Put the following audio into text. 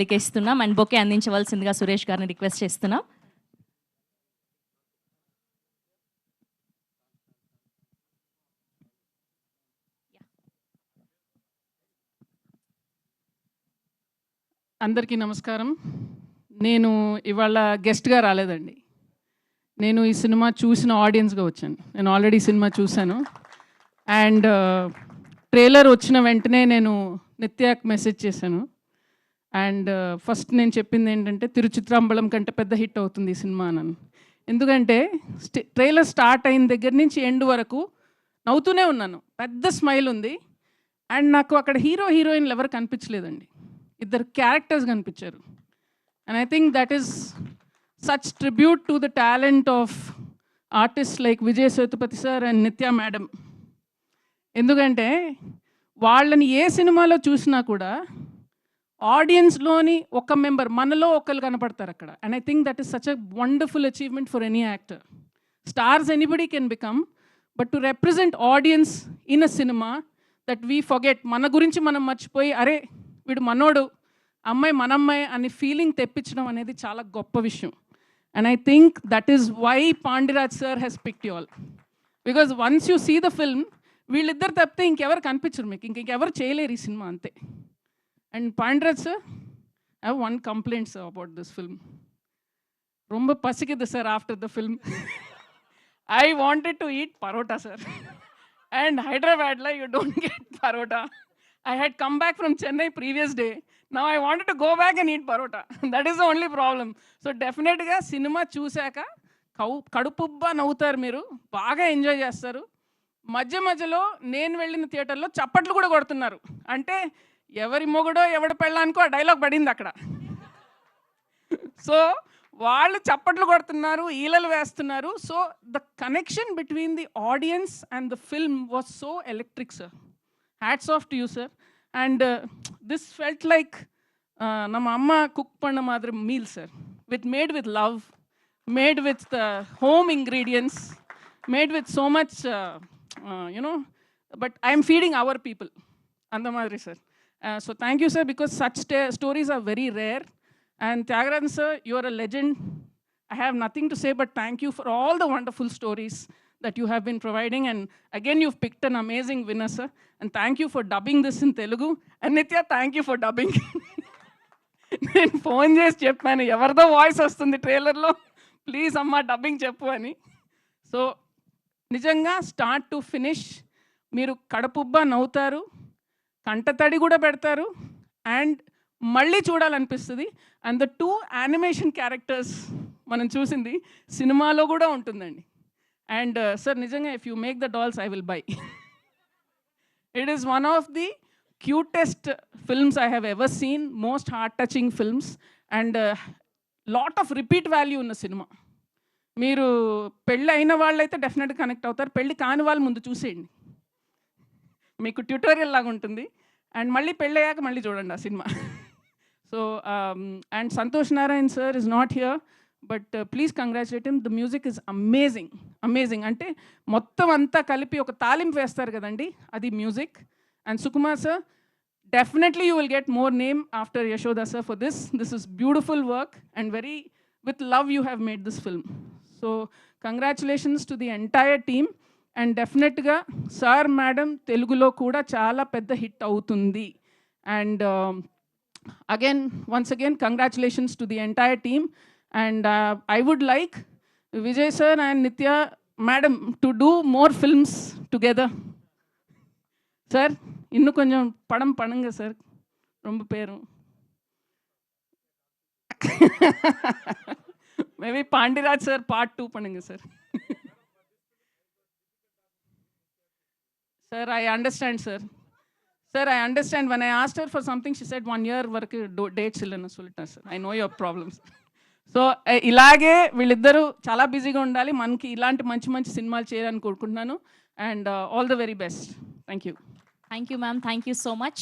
లిఖిస్తున్నాం and bouquet అందించవలసిందిగా Suresh గారిని request చేస్తున్నాం. అందరికీ నమస్కారం. నేను ఇవాళ గెస్ట్గా రాలేదండి. నేను ఈ సినిమా చూసిన ఆడియన్స్గా వచ్చాను. నేను ఆల్రెడీ సినిమా చూశాను అండ్ ట్రైలర్ వచ్చిన వెంటనే నేను నిత్యాకి మెసేజ్ చేశాను. అండ్ ఫస్ట్ నేను చెప్పింది ఏంటంటే తిరుచిత్రాంబలం కంటే పెద్ద హిట్ అవుతుంది ఈ సినిమా అని. ఎందుకంటే ట్రైలర్ స్టార్ట్ అయిన దగ్గర నుంచి ఎండ్ వరకు నవ్వుతూనే ఉన్నాను. పెద్ద స్మైల్ ఉంది అండ్ నాకు అక్కడ హీరో హీరోయిన్లు ఎవరు కనిపించలేదండి. ఇద్దరు క్యారెక్టర్స్ కనిపించారు. And I think that is such tribute to the talent of artist like Vijay Sethupathi sir and నిత్య మేడం. ఎందుకంటే వాళ్ళని ఏ సినిమాలో చూసినా కూడా ఆడియన్స్లోని ఒక మెంబర్, మనలో ఒకరు కనపడతారు అక్కడ. And I think that is such a wonderful achievement for any actor. Stars anybody can become, but to represent audience in a cinema that we forget, మన గురించి మనం మర్చిపోయి అరే వీడు మనోడు, అమ్మాయి మనమ్మాయి అని ఫీలింగ్ తెప్పించడం అనేది చాలా గొప్ప విషయం. And I think that is why Pandiraj sir has picked you all. Because once you see the film, వీళ్ళిద్దరు తప్పితే ఇంకెవరు కనిపించరు మీకు, ఇంకెవరు చేయలేరు ఈ సినిమా అంతే. And Pandiraj sir, I have one complaint sir about this film. ரொம்ப పసికిద్దు sir after the film. I wanted to eat parotta sir, and హైదరాబాద్లో you don't get parotta. I had come back from Chennai previous day. Now I wanted to go back and eat parota. That is the only problem. So definitely cinema చూసాక కడుపుబ్బా నవ్వుతారు, మీరు బాగా enjoy చేస్తారు. మధ్య మధ్యలో నేను వెళ్ళిన థియేటర్లో చప్పట్లు కూడా కొడుతున్నారు. అంటే ఎవరి మొగుడో ఎవడి పెళ్ళానికో ఆ డైలాగ్ పడింది అక్కడ. సో వాళ్ళు చప్పట్లు కొడుతున్నారు, ఈలలు వేస్తున్నారు. So the connection between the audience and the film was so electric sir. Hats off to you, sir. And this felt like nama amma cook panna madri meal, sir. Made with love, made with home ingredients, made with so much, but I am feeding our people. Anda madri, sir. So thank you, sir, because such stories are very rare. And Tyagarajan, sir, you are a legend. I have nothing to say, but thank you for all the wonderful stories that you have been providing. And again, you've picked an amazing winner, sir. And thank you for dubbing this in Telugu. And Nitya, thank you for dubbing. నేను phone చేసి చెప్పాను, ఎవరిదో voice వస్తుంది ట్రైలర్లో, please అమ్మ dubbing చెప్పు అని. So నిజంగా స్టార్ట్ టు ఫినిష్ మీరు కడుపుబ్బా నవ్వుతారు, కంటతడి కూడా పెడతారు, అండ్ మళ్ళీ చూడాలనిపిస్తుంది. అండ్ ద 2 యానిమేషన్ క్యారెక్టర్స్ మనం చూసింది సినిమాలో కూడా ఉంటుందండి. And sir, nijanga, if you make the dolls, I will buy. It is one of the cutest films I have ever seen, most heart-touching films, and lot of repeat value in the cinema. మీరు పెళ్ళి అయిన వాళ్ళైతే డెఫినెట్గా connect అవుతారు, పెళ్ళి కాని వాళ్ళు ముందు చూసేయండి, మీకు ట్యూటోరియల్ లాగా ఉంటుంది. అండ్ మళ్ళీ పెళ్ళి అయ్యాక మళ్ళీ చూడండి ఆ cinema. So and Santosh Narayan sir is not here, but please congratulate him. The music is amazing, amazing. అంటే మొత్తం అంతా కలిపి ఒక తాలింపు వేస్తారు కదండి, అది music. And Sukumar sir, definitely you will get more name after Yashoda sir for this. This is beautiful work and very with love you have made this film. So congratulations to the entire team. And డెఫినెట్గా sir madam తెలుగులో కూడా చాలా పెద్ద hit అవుతుంది. And again once again congratulations to the entire team. And I would like Vijay sir and Nitya madam to do more films together. Sir, innu konjam padam panunga sir, romba peru. Maybe Pandiraj sir part 2 panunga sir. Sir, I understand sir. Sir, I understand. When I asked her for something, she said 1 year varaku dates illana sollita sir. I know your problems. So ఇలాగే వీళ్ళిద్దరూ చాలా బిజీగా ఉండాలి, మనకి ఇలాంటి మంచి మంచి సినిమాలు చేయాలని కోరుకుంటున్నాను. And all the very best. Thank you. Thank you ma'am, thank you so much.